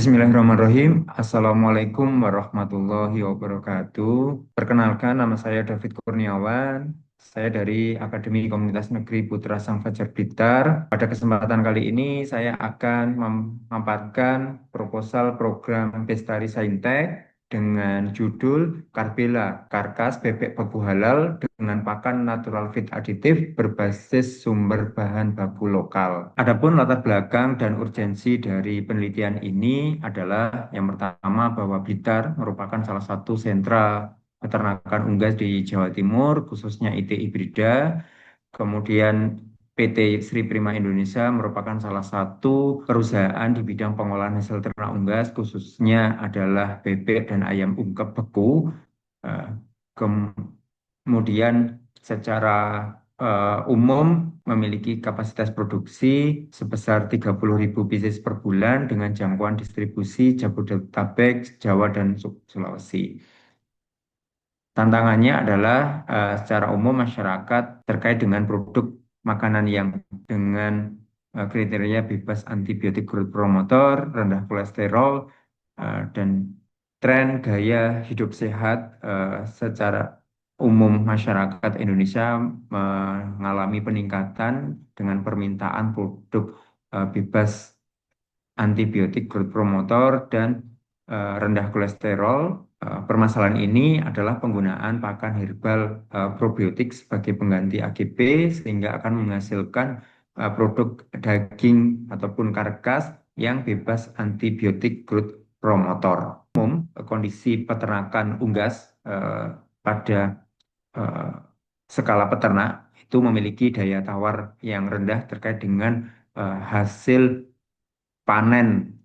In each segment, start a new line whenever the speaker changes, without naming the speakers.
Bismillahirrahmanirrahim. Assalamualaikum warahmatullahi wabarakatuh. Perkenalkan, nama saya David Kurniawan. Saya dari Akademi Komunitas Negeri Putra Sang Fajar Blitar. Pada kesempatan kali ini, saya akan memaparkan proposal program Bestari Saintek dengan judul Karbela, Karkas Bebek Baku Halal dengan pakan natural feed aditif berbasis sumber bahan baku lokal. Adapun latar belakang dan urgensi dari penelitian ini adalah yang pertama bahwa Blitar merupakan salah satu sentra peternakan unggas di Jawa Timur, khususnya IT hibrida. Kemudian PT Sri Prima Indonesia merupakan salah satu perusahaan di bidang pengolahan hasil ternak unggas, khususnya adalah bebek dan ayam ungkep beku. Eh, Kemudian secara umum memiliki kapasitas produksi sebesar 30.000 pieces per bulan dengan jangkauan distribusi Jabodetabek, Jawa, dan Sulawesi. Tantangannya adalah secara umum masyarakat terkait dengan produk makanan yang dengan kriteria bebas antibiotik growth promotor, rendah kolesterol, dan tren gaya hidup sehat secara umum masyarakat Indonesia mengalami peningkatan dengan permintaan produk bebas antibiotik growth promotor dan rendah kolesterol. Permasalahan ini adalah penggunaan pakan herbal probiotik sebagai pengganti AGP sehingga akan menghasilkan produk daging ataupun karkas yang bebas antibiotik growth promotor. Kondisi peternakan unggas pada eh, skala peternak itu memiliki daya tawar yang rendah terkait dengan hasil panen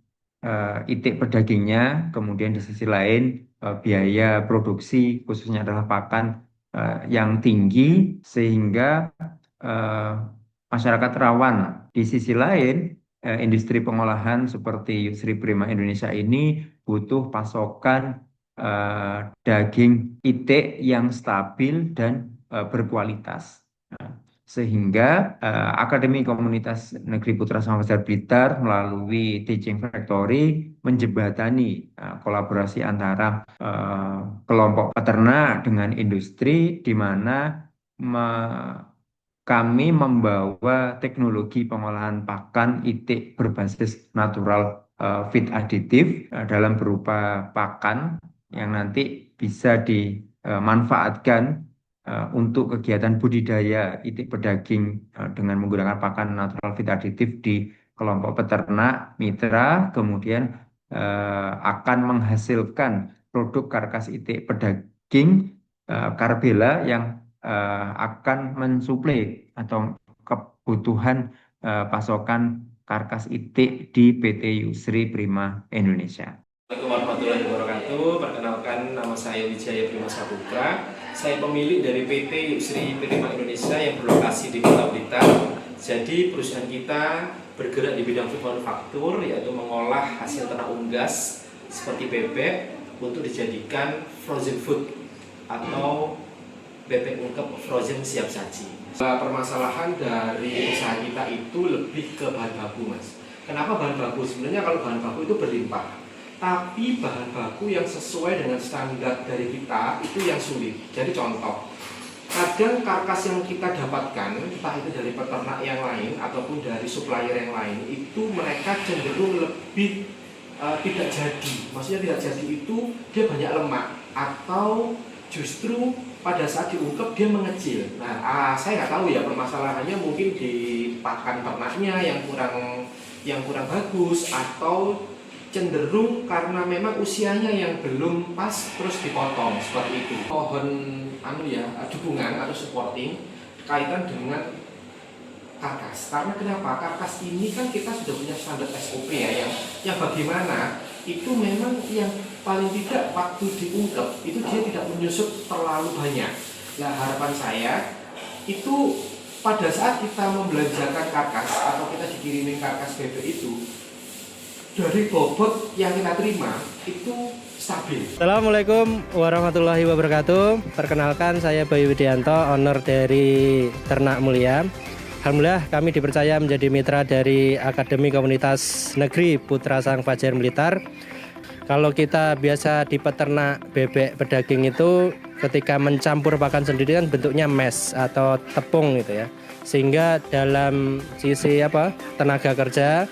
itik pedagingnya, kemudian di sisi lain biaya produksi khususnya adalah pakan yang tinggi sehingga eh, masyarakat rawan. Di sisi lain, industri pengolahan seperti Sri Prima Indonesia ini butuh pasokan daging itik yang stabil dan berkualitas. Sehingga Akademi Komunitas Negeri Putra Sang Fajar Blitar melalui Teaching Factory menjembatani kolaborasi antara kelompok peternak dengan industri di mana kami membawa teknologi pengolahan pakan itik berbasis natural feed aditif dalam berupa pakan yang nanti bisa dimanfaatkan untuk kegiatan budidaya itik pedaging dengan menggunakan pakan natural feed aditif di kelompok peternak mitra, kemudian akan menghasilkan produk karkas itik pedaging Karbela yang akan mensuplai atau kebutuhan pasokan karkas itik di PT Yusri Prima Indonesia.
Assalamualaikum warahmatullahi wabarakatuh. Perkenalkan, nama saya Wijaya Prima Saputra. Saya pemilik dari PT Yusri Prima Indonesia yang berlokasi di Kota Blitar. Jadi perusahaan kita bergerak di bidang food manufaktur, yaitu mengolah hasil ternak unggas seperti bebek untuk dijadikan frozen food atau bebek ungkep frozen siap saji. Permasalahan dari usaha kita itu lebih ke bahan baku, Mas. Kenapa bahan baku? Sebenarnya kalau bahan baku itu berlimpah, tapi bahan baku yang sesuai dengan standar dari kita itu yang sulit. Jadi contoh, kadang karkas yang kita dapatkan, entah itu dari peternak yang lain ataupun dari supplier yang lain, itu mereka cenderung lebih tidak jadi. Maksudnya tidak jadi itu dia banyak lemak, atau justru pada saat diungkep dia mengecil. Nah, saya nggak tahu ya, permasalahannya mungkin di pakan ternaknya yang kurang bagus, atau cenderung karena memang usianya yang belum pas terus dipotong seperti itu. Mohon dukungan atau supporting kaitan dengan karkas. Karena kenapa? Karkas ini kan kita sudah punya standar SOP ya, yang bagaimana itu memang yang paling tidak waktu diungkep itu dia tidak menyusup terlalu banyak. Nah, harapan saya itu pada saat kita membelanjakan karkas atau kita dikirimin karkas bebek itu, dari bobot yang kita terima itu stabil.
Assalamualaikum warahmatullahi wabarakatuh. Perkenalkan, saya Bayu Widianto, owner dari Ternak Mulia. Alhamdulillah kami dipercaya menjadi mitra dari Akademi Komunitas Negeri Putra Sang Fajar Blitar. Kalau kita biasa di peternak bebek pedaging itu ketika mencampur pakan sendiri kan bentuknya mesh atau tepung gitu ya. Sehingga dalam sisi tenaga kerja,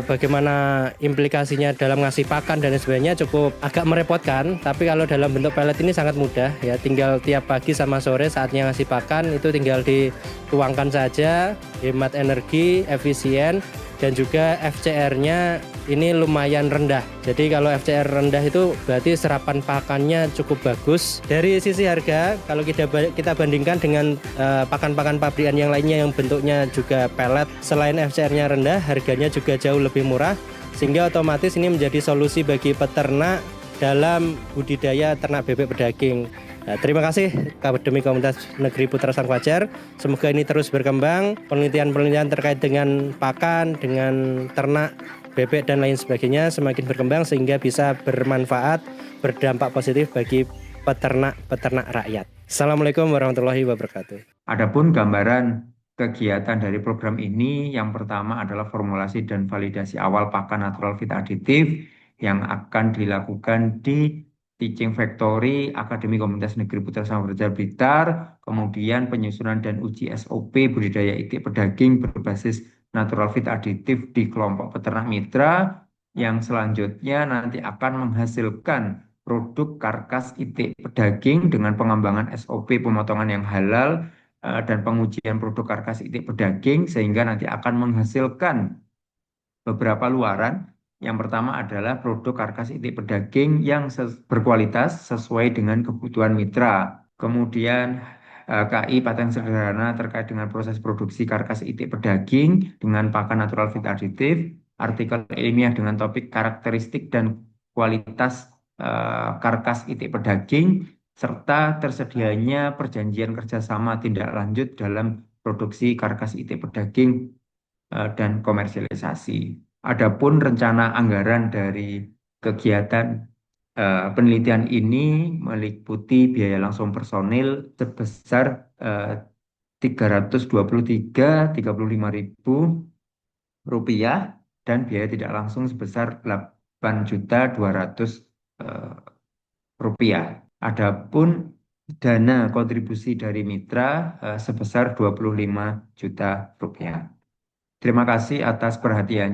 bagaimana implikasinya dalam ngasih pakan dan sebagainya cukup agak merepotkan. Tapi kalau dalam bentuk pelet ini sangat mudah ya, tinggal tiap pagi sama sore saatnya ngasih pakan itu tinggal dituangkan saja, hemat energi, efisien, dan juga FCR-nya ini lumayan rendah. Jadi kalau FCR rendah itu berarti serapan pakannya cukup bagus. Dari sisi harga, kalau kita bandingkan dengan pakan-pakan pabrikan yang lainnya yang bentuknya juga pelet, selain FCR-nya rendah, harganya juga jauh lebih murah, sehingga otomatis ini menjadi solusi bagi peternak dalam budidaya ternak bebek pedaging. Nah, terima kasih Akademi Komunitas Negeri Putra Sang Fajar. Semoga ini terus berkembang, penelitian-penelitian terkait dengan pakan, dengan ternak bebek dan lain sebagainya semakin berkembang sehingga bisa bermanfaat, berdampak positif bagi peternak-peternak rakyat. Assalamualaikum warahmatullahi wabarakatuh.
Adapun gambaran kegiatan dari program ini, yang pertama adalah formulasi dan validasi awal pakan natural feed aditif yang akan dilakukan di Teaching Factory Akademi Komunitas Negeri Putra Sang Fajar Blitar, kemudian penyusunan dan uji SOP budidaya itik pedaging berbasis natural feed aditif di kelompok peternak mitra, yang selanjutnya nanti akan menghasilkan produk karkas itik pedaging dengan pengembangan SOP pemotongan yang halal dan pengujian produk karkas itik pedaging, sehingga nanti akan menghasilkan beberapa luaran. Yang pertama adalah produk karkas itik pedaging yang berkualitas sesuai dengan kebutuhan mitra. Kemudian KI paten sederhana terkait dengan proses produksi karkas itik pedaging dengan pakan natural feed aditif, artikel ilmiah dengan topik karakteristik dan kualitas karkas itik pedaging, serta tersedianya perjanjian kerjasama tindak lanjut dalam produksi karkas itik pedaging dan komersialisasi. Adapun rencana anggaran dari kegiatan penelitian ini meliputi biaya langsung personil sebesar 325.000 rupiah dan biaya tidak langsung sebesar 8.200.000 rupiah. Adapun dana kontribusi dari mitra sebesar 25 juta rupiah. Terima kasih atas perhatiannya.